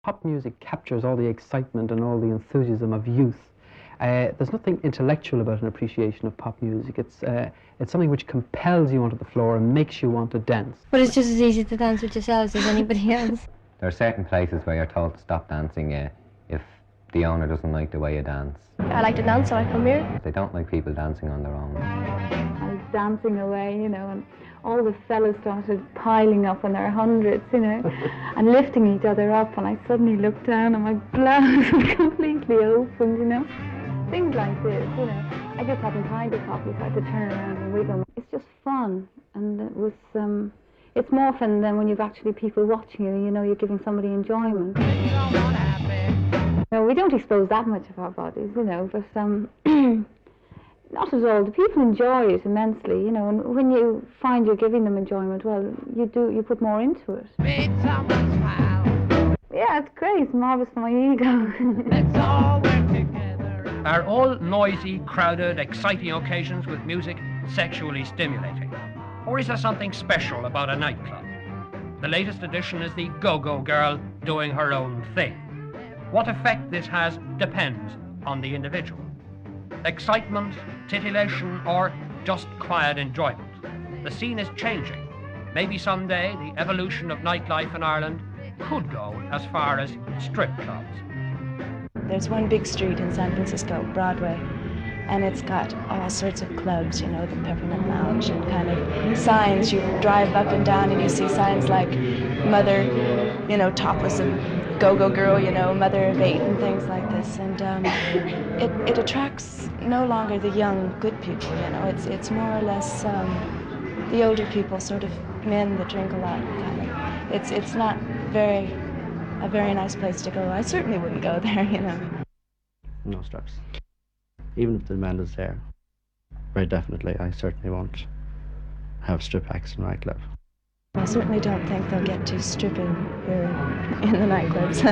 Pop music captures all the excitement and all the enthusiasm of youth. There's nothing intellectual about an appreciation of pop music. It's something which compels you onto the floor and makes you want to dance. But it's just as easy to dance with yourselves as anybody else. There are certain places where you're told to stop dancing if the owner doesn't like the way you dance. I like to dance, so I come here. They don't like people dancing on their own. I was dancing away, and all the fellas started piling up in their hundreds, and lifting each other up, and I suddenly looked down and my blouse was completely opened, Things like this, I just hadn't time to copy, so I had to turn around and wiggle. It's just fun, and it's more fun than when you've actually people watching you, you're giving somebody enjoyment. No, we don't expose that much of our bodies, but not at all. The people enjoy it immensely, and when you find you're giving them enjoyment, well, you put more into it. Yeah, it's great. It's marvellous for my ego. Let's all work together. Are all noisy, crowded, exciting occasions with music sexually stimulating? Or is there something special about a nightclub? The latest addition is the go-go girl doing her own thing. What effect this has depends on the individual. Excitement, titillation, or just quiet enjoyment. The scene is changing. Maybe someday the evolution of nightlife in Ireland could go as far as strip clubs. There's one big street in San Francisco, Broadway, and it's got all sorts of clubs, the Peppermint Lounge, and kind of signs. You drive up and down and you see signs like Mother, topless and go-go girl, Mother of 8 and things like this. And it attracts no longer the young, good people, It's more or less the older people, sort of men that drink a lot, kind of. It's not a very nice place to go. I certainly wouldn't go there, No strips. Even if the demand is there, very definitely, I certainly won't have strip acts in a nightclub. I certainly don't think they'll get to stripping here in the nightclubs.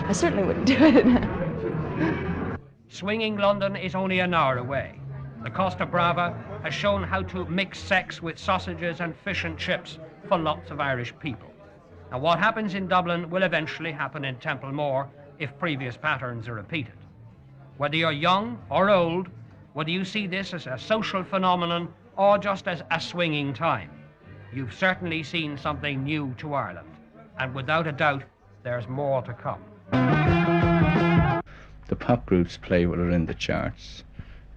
I certainly wouldn't do it. Swinging London is only an hour away. The Costa Brava has shown how to mix sex with sausages and fish and chips for lots of Irish people. Now, what happens in Dublin will eventually happen in Templemore if previous patterns are repeated. Whether you're young or old, whether you see this as a social phenomenon or just as a swinging time, you've certainly seen something new to Ireland. And without a doubt, there's more to come. The pop groups play what are in the charts.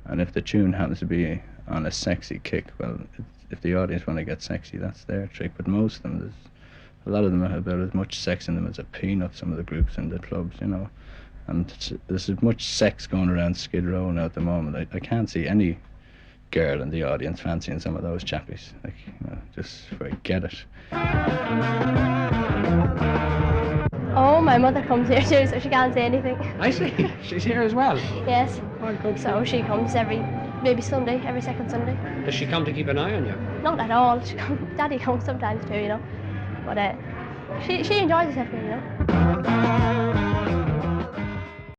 And if the tune happens to be on a sexy kick, well, if the audience want to get sexy, that's their trick. But most of them, a lot of them have about as much sex in them as a peanut, some of the groups in the clubs, And there's as much sex going around Skid Row now at the moment. I can't see any girl in the audience fancying some of those chappies. Just forget it. Oh, my mother comes here too, so she can't say anything. I see. She's here as well. Yes. Oh, good. So she comes maybe Sunday, every second Sunday. Does she come to keep an eye on you? Not at all. Daddy comes sometimes too, But she enjoys herself here,